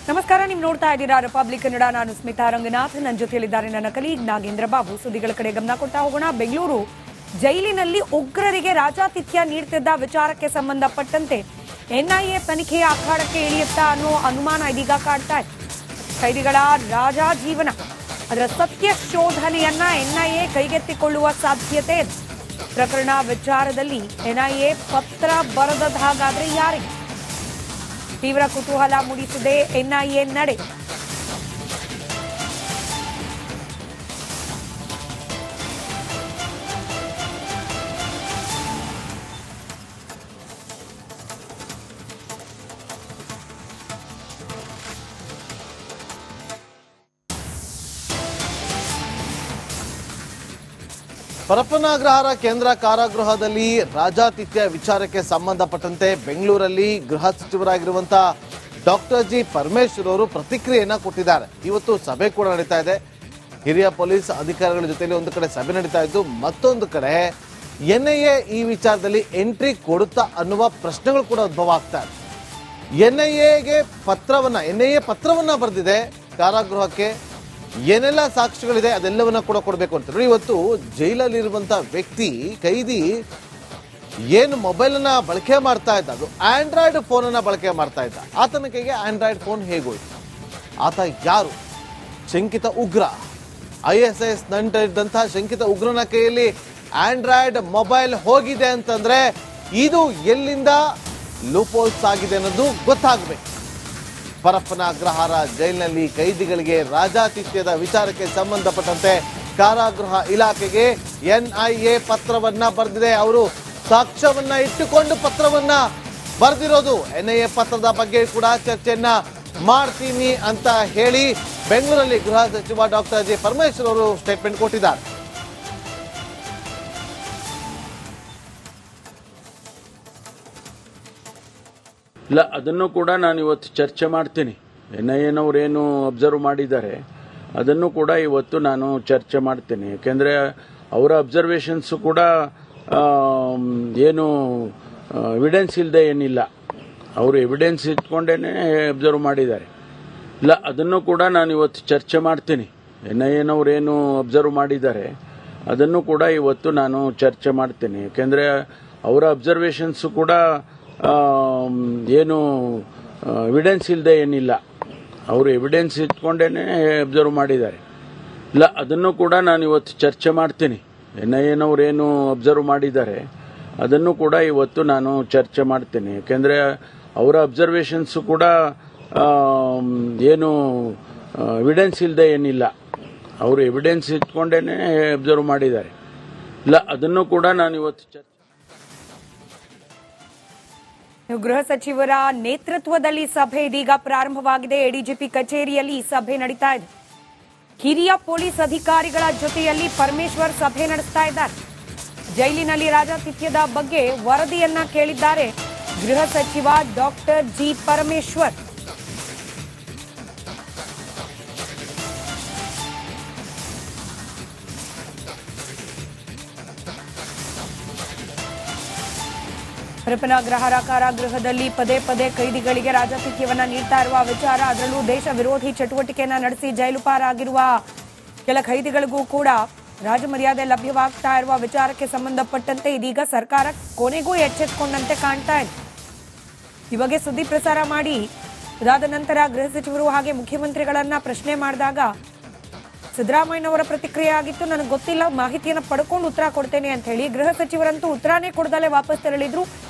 ನಮಸ್ಕಾರ, ನೀವು ನೋಡ್ತಾ ಇದ್ದೀರಾ ರಿಪಬ್ಲಿಕ್ ಕನ್ನಡ. ನಾನು ಸ್ಮಿತಾ ರಂಗನಾಥ್, ನನ್ನ ಜೊತೆಯಲ್ಲಿದ್ದಾರೆ ನನ್ನ ಕಲೀಗ್ ನಾಗೇಂದ್ರ ಬಾಬು. ಸುದ್ದಿಗಳ ಕಡೆ ಗಮನ ಕೊಡ್ತಾ ಹೋಗೋಣ. ಬೆಂಗಳೂರು ಜೈಲಿನಲ್ಲಿ ಉಗ್ರರಿಗೆ ರಾಜಾತಿಥ್ಯ ನೀಡುತ್ತಿದ್ದ ವಿಚಾರಕ್ಕೆ ಸಂಬಂಧಪಟ್ಟಂತೆ ಎನ್ಐಎ ತನಿಖೆಯ ಅಖಾಡಕ್ಕೆ ಇಳಿಯುತ್ತಾ ಅನ್ನೋ ಅನುಮಾನ ಇದೀಗ ಕಾಡ್ತಾ ಇದೆ. ಕೈದಿಗಳ ರಾಜಾ ಜೀವನ, ಅದರ ಸತ್ಯ ಶೋಧನೆಯನ್ನ ಎನ್ಐಎ ಕೈಗೆತ್ತಿಕೊಳ್ಳುವ ಸಾಧ್ಯತೆ ಇದೆ. ಪ್ರಕರಣ ವಿಚಾರದಲ್ಲಿ ಎನ್ಐಎ ಪತ್ರ ಬರೆದದ್ದಾಗಾದ್ರೆ ಯಾರಿಗೆ? ತೀವ್ರ ಕುತೂಹಲ ಮೂಡಿಸಿದೆ ಎನ್ಐಎ ನಡೆ. ಪರಪ್ಪನಾಗ್ರಹಾರ ಕೇಂದ್ರ ಕಾರಾಗೃಹದಲ್ಲಿ ರಾಜಾತಿಥ್ಯ ವಿಚಾರಕ್ಕೆ ಸಂಬಂಧಪಟ್ಟಂತೆ ಬೆಂಗಳೂರಲ್ಲಿ ಗೃಹ ಸಚಿವರಾಗಿರುವಂತಹ ಡಾಕ್ಟರ್ ಜಿ ಪರಮೇಶ್ವರ್ ಅವರು ಪ್ರತಿಕ್ರಿಯೆಯನ್ನ ಕೊಟ್ಟಿದ್ದಾರೆ. ಇವತ್ತು ಸಭೆ ಕೂಡ ನಡೀತಾ ಇದೆ. ಹಿರಿಯ ಪೊಲೀಸ್ ಅಧಿಕಾರಿಗಳ ಜೊತೆಲಿ ಒಂದು ಕಡೆ ಸಭೆ ನಡೀತಾ ಇದ್ದು, ಮತ್ತೊಂದು ಕಡೆ ಎನ್ಐಎ ಈ ವಿಚಾರದಲ್ಲಿ ಎಂಟ್ರಿ ಕೊಡುತ್ತಾ ಅನ್ನುವ ಪ್ರಶ್ನೆಗಳು ಕೂಡ ಉದ್ಭವ ಆಗ್ತಾ ಇದೆ. ಎನ್ಐಎ ಪತ್ರವನ್ನ ಬರೆದಿದೆ ಕಾರಾಗೃಹಕ್ಕೆ. ಏನೆಲ್ಲ ಸಾಕ್ಷಿಗಳಿದೆ ಅದೆಲ್ಲವನ್ನ ಕೂಡ ಕೊಡಬೇಕು ಅಂತ. ಇವತ್ತು ಜೈಲಲ್ಲಿರುವಂತಹ ವ್ಯಕ್ತಿ ಕೈದಿ ಏನು ಮೊಬೈಲ್ ಅನ್ನ ಬಳಕೆ ಮಾಡ್ತಾ ಇದ್ದ, ಅದು ಆಂಡ್ರಾಯ್ಡ್ ಫೋನ್ ಅನ್ನ ಬಳಕೆ ಮಾಡ್ತಾ ಇದ್ದ. ಆತನ ಕೈಗೆ ಆಂಡ್ರಾಯ್ಡ್ ಫೋನ್ ಹೇಗೋಯ್ತು? ಆತ ಯಾರು? ಶಂಕಿತ ಉಗ್ರ, ISIS ನಂಟಿದ್ದಂತಹ ಶಂಕಿತ ಉಗ್ರನ ಕೈಯಲ್ಲಿ ಆಂಡ್ರಾಯ್ಡ್ ಮೊಬೈಲ್ ಹೋಗಿದೆ ಅಂತಂದ್ರೆ ಇದು ಎಲ್ಲಿಂದ ಲೂಪೋಲ್ಸ್ ಆಗಿದೆ ಅನ್ನೋದು ಗೊತ್ತಾಗಬೇಕು. ಪರಪ್ಪನಾಗ್ರಹಾರ ಜೈಲಿನಲ್ಲಿ ಕೈದಿಗಳಿಗೆ ರಾಜಾತಿಥ್ಯದ ವಿಚಾರಕ್ಕೆ ಸಂಬಂಧಪಟ್ಟಂತೆ ಕಾರಾಗೃಹ ಇಲಾಖೆಗೆ ಎನ್ಐಎ ಪತ್ರವನ್ನ ಬರೆದಿದೆ. ಅವರು ಸಾಕ್ಷ್ಯವನ್ನ ಇಟ್ಟುಕೊಂಡು ಪತ್ರವನ್ನ ಬರೆದಿರೋದು. ಎನ್ಐಎ ಪತ್ರದ ಬಗ್ಗೆ ಕೂಡ ಚರ್ಚೆಯನ್ನ ಮಾಡ್ತೀನಿ ಅಂತ ಹೇಳಿ ಬೆಂಗಳೂರಲ್ಲಿ ಗೃಹ ಸಚಿವ ಡಾಕ್ಟರ್ ಜಿ ಪರಮೇಶ್ವರ್ ಅವರು ಸ್ಟೇಟ್ಮೆಂಟ್ ಕೊಟ್ಟಿದ್ದಾರೆ. ಇಲ್ಲ, ಅದನ್ನು ಕೂಡ ನಾನು ಇವತ್ತು ಚರ್ಚೆ ಮಾಡ್ತೀನಿ. ಎನ್ಐಎನವ್ರು ಏನು ಅಬ್ಸರ್ವ್ ಮಾಡಿದ್ದಾರೆ ಅದನ್ನು ಕೂಡ ಇವತ್ತು ನಾನು ಚರ್ಚೆ ಮಾಡ್ತೀನಿ. ಯಾಕೆಂದರೆ ಅವರ ಅಬ್ಸರ್ವೇಷನ್ಸು ಕೂಡ ಏನು ಎವಿಡೆನ್ಸ್ ಇಲ್ಲದೆ ಏನಿಲ್ಲ, ಅವರು ಎವಿಡೆನ್ಸ್ ಇಟ್ಕೊಂಡೇನೆ ಅಬ್ಸರ್ವ್ ಮಾಡಿದ್ದಾರೆ. ಇಲ್ಲ, ಅದನ್ನು ಕೂಡ ನಾನು ಇವತ್ತು ಚರ್ಚೆ ಮಾಡ್ತೀನಿ. ಎನ್ಐಎನವ್ರು ಏನು ಅಬ್ಸರ್ವ್ ಮಾಡಿದ್ದಾರೆ ಅದನ್ನು ಕೂಡ ಇವತ್ತು ನಾನು ಚರ್ಚೆ ಮಾಡ್ತೀನಿ. ಯಾಕೆಂದರೆ ಅವರ ಅಬ್ಸರ್ವೇಷನ್ಸು ಕೂಡ ಏನು ಎವಿಡೆನ್ಸ್ ಇಲ್ಲದೆ ಏನಿಲ್ಲ, ಅವರು ಎವಿಡೆನ್ಸ್ ಇಟ್ಕೊಂಡೇನೆ ಅಬ್ಸರ್ವ್ ಮಾಡಿದ್ದಾರೆ. ಇಲ್ಲ, ಅದನ್ನು ಕೂಡ ನಾನು ಇವತ್ತು ಚರ್ಚೆ ಮಾಡ್ತೀನಿ. ಎನ್ಐಎನವ್ರು ಏನು ಅಬ್ಸರ್ವ್ ಮಾಡಿದ್ದಾರೆ ಅದನ್ನು ಕೂಡ ಇವತ್ತು ನಾನು ಚರ್ಚೆ ಮಾಡ್ತೀನಿ. ಯಾಕೆಂದರೆ ಅವರ ಅಬ್ಸರ್ವೇಷನ್ಸು ಕೂಡ ಏನು ಎವಿಡೆನ್ಸ್ ಇಲ್ಲದೆ ಏನಿಲ್ಲ, ಅವರು ಎವಿಡೆನ್ಸ್ ಇಟ್ಕೊಂಡೇನೆ ಅಬ್ಸರ್ವ್ ಮಾಡಿದ್ದಾರೆ. ಇಲ್ಲ, ಅದನ್ನು ಕೂಡ ನಾನು ಇವತ್ತು ಚರ್ಚೆ. ಗೃಹ ಸಚಿವರ ನೇತೃತ್ವದಲ್ಲಿ ಸಭೆ ಇದೀಗ ಪ್ರಾರಂಭವಾಗಿದೆ. ಎಡಿಜಿಪಿ ಕಚೇರಿಯಲ್ಲಿ ಸಭೆ ನಡೀತಾ ಇದೆ. ಹಿರಿಯ ಪೊಲೀಸ್ ಅಧಿಕಾರಿಗಳ ಜೊತೆಯಲ್ಲಿ ಪರಮೇಶ್ವರ್ ಸಭೆ ನಡೆಸ್ತಾ ಇದ್ದಾರೆ. ಜೈಲಿನಲ್ಲಿ ರಾಜಾತಿಥ್ಯದ ಬಗ್ಗೆ ವರದಿಯನ್ನ ಕೇಳಿದ್ದಾರೆ ಗೃಹ ಸಚಿವ ಡಾಕ್ಟರ್ ಜಿ ಪರಮೇಶ್ವರ್. ಪರಪ್ಪನಾಗ್ರಹಾರ ಕಾರಾಗೃಹದಲ್ಲಿ ಪದೇ ಪದೇ ಕೈದಿಗಳಿಗೆ ರಾಜಾತಿಥ್ಯವನ್ನ ನೀಡ್ತಾ ಇರುವ ವಿಚಾರ, ಅದರಲ್ಲೂ ದೇಶ ವಿರೋಧಿ ಚಟುವಟಿಕೆಯನ್ನ ನಡೆಸಿ ಜೈಲು ಪಾರಾಗಿರುವ ಕೆಲ ಕೈದಿಗಳಿಗೂ ಕೂಡ ರಾಜಮರ್ಯಾದೆ ಲಭ್ಯವಾಗ್ತಾ ಇರುವ ವಿಚಾರಕ್ಕೆ ಸಂಬಂಧಪಟ್ಟಂತೆ ಇದೀಗ ಸರ್ಕಾರ ಕೊನೆಗೂ ಎಚ್ಚೆತ್ತುಕೊಂಡಂತೆ ಕಾಣ್ತಾ ಇದೆ. ಈ ಬಗ್ಗೆ ಸುದ್ದಿ ಪ್ರಸಾರ ಮಾಡಿ ಅದಾದ ನಂತರ ಗೃಹ ಸಚಿವರು ಹಾಗೆ ಮುಖ್ಯಮಂತ್ರಿಗಳನ್ನ ಪ್ರಶ್ನೆ ಮಾಡಿದಾಗ ಸಿದ್ದರಾಮಯ್ಯನವರ ಪ್ರತಿಕ್ರಿಯೆ ಆಗಿತ್ತು, ನನಗೆ ಗೊತ್ತಿಲ್ಲ, ಮಾಹಿತಿಯನ್ನು ಪಡ್ಕೊಂಡು ಉತ್ತರ ಕೊಡ್ತೇನೆ ಅಂತ ಹೇಳಿ. ಗೃಹ ಸಚಿವರಂತೂ ಉತ್ತರನೇ ಕೊಡದಲ್ಲೇ ವಾಪಸ್ ತೆರಳಿದ್ರು.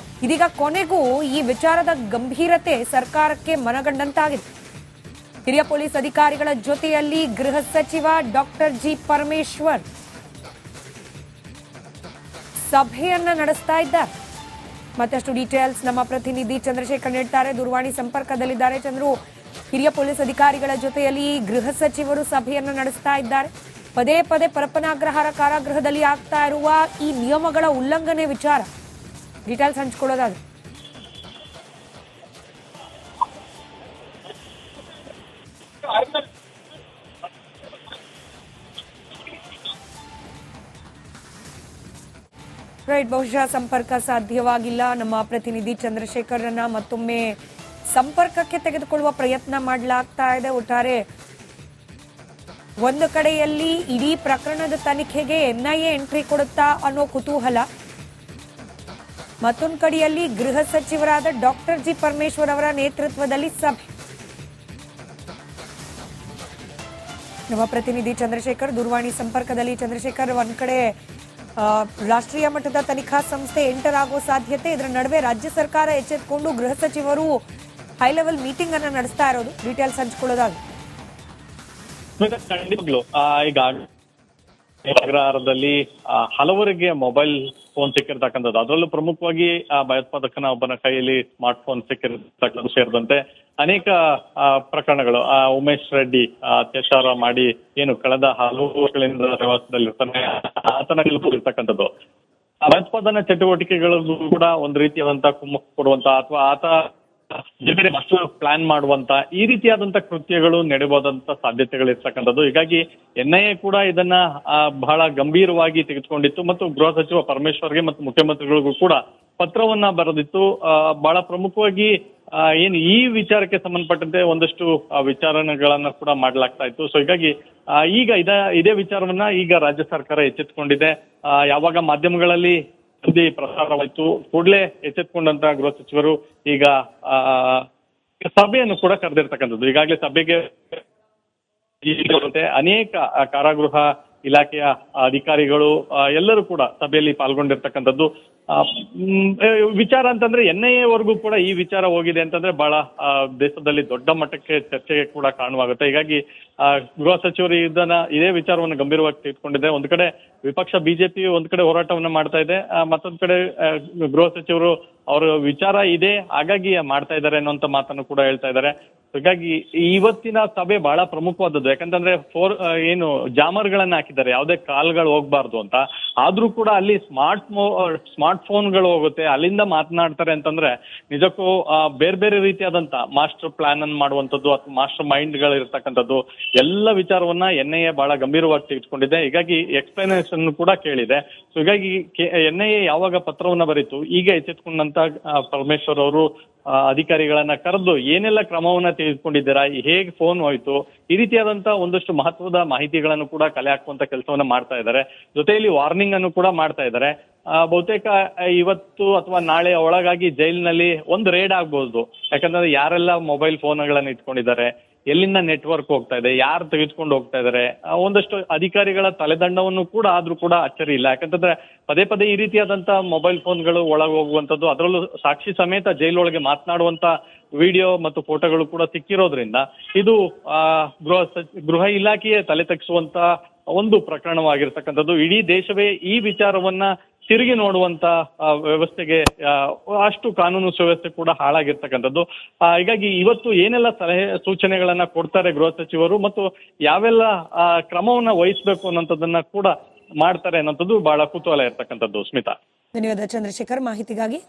ಇದೀಗ ಕೊನೆಗೂ ಈ ವಿಚಾರದ ಗಂಭೀರತೆ ಸರ್ಕಾರಕ್ಕೆ ಮನಗಂಡಂತಾಗಿದೆ. ಹಿರಿಯ ಪೊಲೀಸ್ ಅಧಿಕಾರಿಗಳ ಜೊತೆಯಲ್ಲಿ ಗೃಹ ಸಚಿವ ಡಾಕ್ಟರ್ ಜಿ ಪರಮೇಶ್ವರ್ ಸಭೆಯನ್ನ ನಡೆಸ್ತಾ ಇದ್ದಾರೆ. ಮತ್ತಷ್ಟು ಡೀಟೇಲ್ಸ್ ನಮ್ಮ ಪ್ರತಿನಿಧಿ ಚಂದ್ರಶೇಖರ್ ನೀಡ್ತಾರೆ. ದೂರವಾಣಿ ಸಂಪರ್ಕದಲ್ಲಿದ್ದಾರೆ. ಚಂದ್ರು, ಹಿರಿಯ ಪೊಲೀಸ್ ಅಧಿಕಾರಿಗಳ ಜೊತೆಯಲ್ಲಿ ಗೃಹ ಸಚಿವರು ಸಭೆಯನ್ನ ನಡೆಸ್ತಾ ಇದ್ದಾರೆ. ಪದೇ ಪದೇ ಪರಪ್ಪನಾಗ್ರಹಾರ ಕಾರಾಗೃಹದಲ್ಲಿ ಆಗ್ತಾ ಇರುವ ಈ ನಿಯಮಗಳ ಉಲ್ಲಂಘನೆ ವಿಚಾರ ಡೀಟೇಲ್ಸ್ ಹಂಚಿಕೊಳ್ಳೋದಾದ್ರೆ. ರೈಟ್, ಬಹುಶಃ ಸಂಪರ್ಕ ಸಾಧ್ಯವಾಗಿಲ್ಲ. ನಮ್ಮ ಪ್ರತಿನಿಧಿ ಚಂದ್ರಶೇಖರ್ರನ್ನ ಮತ್ತೊಮ್ಮೆ ಸಂಪರ್ಕಕ್ಕೆ ತೆಗೆದುಕೊಳ್ಳುವ ಪ್ರಯತ್ನ ಮಾಡಲಾಗ್ತಾ ಇದೆ. ಒಟ್ಟಾರೆ ಒಂದು ಕಡೆಯಲ್ಲಿ ಇಡೀ ಪ್ರಕರಣದ ತನಿಖೆಗೆ ಎನ್ಐಎ ಎಂಟ್ರಿ ಕೊಡುತ್ತಾ ಅನ್ನೋ ಕುತೂಹಲ, ಮತ್ತೊಂದು ಕಡೆಯಲ್ಲಿ ಗೃಹ ಸಚಿವರಾದ ಡಾಕ್ಟರ್ ಜಿ ಪರಮೇಶ್ವರ್ ಅವರ ನೇತೃತ್ವದಲ್ಲಿ ಸಭೆ. ನಮ್ಮ ಪ್ರತಿನಿಧಿ ಚಂದ್ರಶೇಖರ್ ದೂರವಾಣಿ ಸಂಪರ್ಕದಲ್ಲಿ. ಚಂದ್ರಶೇಖರ್, ಒಂದ್ ಕಡೆ ರಾಷ್ಟ್ರೀಯ ಮಟ್ಟದ ತನಿಖಾ ಸಂಸ್ಥೆ ಎಂಟರ್ ಆಗೋ ಸಾಧ್ಯತೆ, ಇದರ ನಡುವೆ ರಾಜ್ಯ ಸರ್ಕಾರ ಎಚ್ಚೆತ್ತುಕೊಂಡು ಗೃಹ ಸಚಿವರು ಹೈ ಲೆವೆಲ್ ಮೀಟಿಂಗ್ ಅನ್ನ ನಡೆಸ್ತಾ ಇರೋದು. ಡೀಟೇಲ್ಸ್ ಹಂಚಿಕೊಳ್ಳೋದಾಗಿ. ಖಂಡಿತವಾಗ್ಲು ಈಗ ಅಗ್ರಹಾರದಲ್ಲಿ ಹಲವರಿಗೆ ಮೊಬೈಲ್ ಫೋನ್ ಸಿಕ್ಕಿರ್ತಕ್ಕಂಥದ್ದು, ಅದರಲ್ಲೂ ಪ್ರಮುಖವಾಗಿ ಭಯೋತ್ಪಾದಕನ ಒಬ್ಬನ ಕೈಯಲ್ಲಿ ಸ್ಮಾರ್ಟ್ ಫೋನ್ ಸಿಕ್ಕಿರ್ತಕ್ಕಂಥ ಸೇರಿದಂತೆ ಅನೇಕ ಪ್ರಕರಣಗಳು. ಉಮೇಶ್ ರೆಡ್ಡಿ ಅತ್ಯಾಚಾರ ಮಾಡಿ ಏನು ಕಳೆದ ಹಲವು ವರ್ಷಗಳಿಂದ ಪ್ರವಾಸದಲ್ಲಿರ್ತಾನೆ, ಆತನ ಇರ್ತಕ್ಕಂಥದ್ದು ಭಯೋತ್ಪಾದನಾ ಚಟುವಟಿಕೆಗಳಿಗೂ ಕೂಡ ಒಂದು ರೀತಿಯಾದಂತಹ ಕುಮ್ಮಕ್ಕು ಕೊಡುವಂತ ಅಥವಾ ಆತ ಬೇರೆ ಮಕ್ಕಳು ಪ್ಲಾನ್ ಮಾಡುವಂತ ಈ ರೀತಿಯಾದಂತ ಕೃತ್ಯಗಳು ನಡೆಯಬಹುದಂತ ಸಾಧ್ಯತೆಗಳು ಇರ್ತಕ್ಕಂಥದ್ದು. ಹೀಗಾಗಿ ಎನ್ಐಎ ಕೂಡ ಇದನ್ನ ಬಹಳ ಗಂಭೀರವಾಗಿ ತೆಗೆದುಕೊಂಡಿತ್ತು ಮತ್ತು ಗೃಹ ಸಚಿವ ಪರಮೇಶ್ವರ್ಗೆ ಮತ್ತು ಮುಖ್ಯಮಂತ್ರಿಗಳಿಗೂ ಕೂಡ ಪತ್ರವನ್ನ ಬರೆದಿತ್ತು. ಬಹಳ ಪ್ರಮುಖವಾಗಿ ಏನು ಈ ವಿಚಾರಕ್ಕೆ ಸಂಬಂಧಪಟ್ಟಂತೆ ಒಂದಷ್ಟು ವಿಚಾರಣೆಗಳನ್ನ ಕೂಡ ಮಾಡಲಾಗ್ತಾ ಇತ್ತು. ಸೊ ಹೀಗಾಗಿ ಈಗ ಇದೇ ವಿಚಾರವನ್ನ ಈಗ ರಾಜ್ಯ ಸರ್ಕಾರ ಎಚ್ಚೆತ್ತುಕೊಂಡಿದೆ. ಯಾವಾಗ ಮಾಧ್ಯಮಗಳಲ್ಲಿ ಸುದ್ದಿ ಪ್ರಸಾರವಾಯಿತು ಕೂಡಲೇ ಎಚ್ಚೆತ್ತುಕೊಂಡಂತ ಗೃಹ ಸಚಿವರು ಈಗ ಸಭೆಯನ್ನು ಕೂಡ ಕರೆದಿರ್ತಕ್ಕಂಥದ್ದು. ಈಗಾಗಲೇ ಸಭೆಗೆ ಅನೇಕ ಕಾರಾಗೃಹ ಇಲಾಖೆಯ ಅಧಿಕಾರಿಗಳು ಎಲ್ಲರೂ ಕೂಡ ಸಭೆಯಲ್ಲಿ ಪಾಲ್ಗೊಂಡಿರ್ತಕ್ಕಂಥದ್ದು. ವಿಚಾರ ಅಂತಂದ್ರೆ ಎನ್ಐಎ ವರೆಗೂ ಕೂಡ ಈ ವಿಚಾರ ಹೋಗಿದೆ ಅಂತಂದ್ರೆ ಬಹಳ ದೇಶದಲ್ಲಿ ದೊಡ್ಡ ಮಟ್ಟಕ್ಕೆ ಚರ್ಚೆಗೆ ಕೂಡ ಕಾರಣವಾಗುತ್ತೆ. ಹೀಗಾಗಿ ಗೃಹ ಸಚಿವರು ಇದೇ ವಿಚಾರವನ್ನು ಗಂಭೀರವಾಗಿ ತೆಗೆದುಕೊಂಡಿದೆ. ಒಂದು ಕಡೆ ವಿಪಕ್ಷ ಬಿಜೆಪಿ ಒಂದು ಕಡೆ ಹೋರಾಟವನ್ನ ಮಾಡ್ತಾ ಇದೆ, ಮತ್ತೊಂದು ಕಡೆ ಗೃಹ ಸಚಿವರು ಅವರ ವಿಚಾರ ಇದೆ ಹಾಗಾಗಿ ಮಾಡ್ತಾ ಇದ್ದಾರೆ ಅನ್ನುವಂತ ಮಾತನ್ನು ಕೂಡ ಹೇಳ್ತಾ ಇದ್ದಾರೆ. ಹೀಗಾಗಿ ಇವತ್ತಿನ ಸಭೆ ಬಹಳ ಪ್ರಮುಖವಾದದ್ದು. ಯಾಕಂತಂದ್ರೆ ಏನು ಜಾಮರ್ಗಳನ್ನ ಹಾಕಿದ್ದಾರೆ, ಯಾವುದೇ ಕಾಲ್ಗಳು ಹೋಗ್ಬಾರ್ದು ಅಂತ. ಆದ್ರೂ ಕೂಡ ಅಲ್ಲಿ ಸ್ಮಾರ್ಟ್ ಫೋನ್ಗಳು ಹೋಗುತ್ತೆ, ಅಲ್ಲಿಂದ ಮಾತನಾಡ್ತಾರೆ ಅಂತಂದ್ರೆ ನಿಜಕ್ಕೂ ಬೇರೆ ಬೇರೆ ರೀತಿಯಾದಂತ ಮಾಸ್ಟರ್ ಪ್ಲಾನ್ ಅನ್ನು ಮಾಡುವಂತದ್ದು ಅಥವಾ ಮಾಸ್ಟರ್ ಮೈಂಡ್ ಗಳು ಇರ್ತಕ್ಕಂಥದ್ದು ಎಲ್ಲ ವಿಚಾರವನ್ನ ಎನ್ಐಎ ಬಹಳ ಗಂಭೀರವಾಗಿ ತೆಗೆದುಕೊಂಡಿದೆ. ಹೀಗಾಗಿ ಎಕ್ಸ್ಪ್ಲನೇಷನ್ ಕೂಡ ಕೇಳಿದೆ. ಸೊ ಹೀಗಾಗಿ ಎನ್ಐಎ ಯಾವಾಗ ಪತ್ರವನ್ನ ಬರೀತು, ಈಗ ಎಚ್ಚೆತ್ತುಕೊಂಡಂತ ಪರಮೇಶ್ವರ್ ಅವರು ಅಧಿಕಾರಿಗಳನ್ನ ಕರೆದು ಏನೆಲ್ಲ ಕ್ರಮವನ್ನ ತೆಗೆದುಕೊಂಡಿದ್ದೀರಾ, ಹೇಗೆ ಫೋನ್ ಹೋಯ್ತು, ಈ ರೀತಿಯಾದಂತಹ ಒಂದಷ್ಟು ಮಹತ್ವದ ಮಾಹಿತಿಗಳನ್ನು ಕೂಡ ಕಲೆ ಹಾಕುವಂತ ಕೆಲಸವನ್ನ ಮಾಡ್ತಾ ಇದ್ದಾರೆ. ಜೊತೆಯಲ್ಲಿ ವಾರ್ನಿಂಗ್ ಅನ್ನು ಕೂಡ ಮಾಡ್ತಾ ಇದ್ದಾರೆ. ಬಹುತೇಕ ಇವತ್ತು ಅಥವಾ ನಾಳೆ ಒಳಗಾಗಿ ಜೈಲಿನಲ್ಲಿ ಒಂದು ರೇಡ್ ಆಗ್ಬಹುದು. ಯಾಕಂದ್ರೆ ಯಾರೆಲ್ಲ ಮೊಬೈಲ್ ಫೋನ್ಗಳನ್ನ ಇಟ್ಕೊಂಡಿದ್ದಾರೆ, ಎಲ್ಲಿಂದ ನೆಟ್ವರ್ಕ್ ಹೋಗ್ತಾ ಇದೆ, ಯಾರು ತೆಗೆದುಕೊಂಡು ಹೋಗ್ತಾ ಇದ್ದಾರೆ, ಒಂದಷ್ಟು ಅಧಿಕಾರಿಗಳ ತಲೆದಂಡವನ್ನು ಕೂಡ ಆದ್ರೂ ಕೂಡ ಅಚ್ಚರಿ ಇಲ್ಲ. ಯಾಕಂತಂದ್ರೆ ಪದೇ ಪದೇ ಈ ರೀತಿಯಾದಂತ ಮೊಬೈಲ್ ಫೋನ್ಗಳು ಒಳಗೆ ಹೋಗುವಂತದ್ದು, ಅದರಲ್ಲೂ ಸಾಕ್ಷಿ ಸಮೇತ ಜೈಲೊಳಗೆ ಮಾತನಾಡುವಂತ ವಿಡಿಯೋ ಮತ್ತು ಫೋಟೋಗಳು ಕೂಡ ಸಿಕ್ಕಿರೋದ್ರಿಂದ ಇದು ಗೃಹ ಇಲಾಖೆಯೇ ತಲೆ ತಗ್ಗಿಸುವಂತ ಒಂದು ಪ್ರಕರಣವಾಗಿರ್ತಕ್ಕಂಥದ್ದು. ಇಡೀ ದೇಶವೇ ಈ ವಿಚಾರವನ್ನ ತಿರುಗಿ ನೋಡುವಂತ ವ್ಯವಸ್ಥೆಗೆ ಅಷ್ಟು ಕಾನೂನು ಸುವ್ಯವಸ್ಥೆ ಕೂಡ ಹಾಳಾಗಿರ್ತಕ್ಕಂಥದ್ದು. ಹೀಗಾಗಿ ಇವತ್ತು ಏನೆಲ್ಲ ಸಲಹೆ ಸೂಚನೆಗಳನ್ನ ಕೊಡ್ತಾರೆ ಗೃಹ ಸಚಿವರು ಮತ್ತು ಯಾವೆಲ್ಲ ಕ್ರಮವನ್ನ ವಹಿಸಬೇಕು ಅನ್ನೋಂಥದ್ದನ್ನ ಕೂಡ ಮಾಡ್ತಾರೆ ಅನ್ನೋಂಥದ್ದು ಬಹಳ ಕುತೂಹಲ ಇರ್ತಕ್ಕಂಥದ್ದು. ಸ್ಮಿತಾ, ಧನ್ಯವಾದ ಚಂದ್ರಶೇಖರ್ ಮಾಹಿತಿಗಾಗಿ.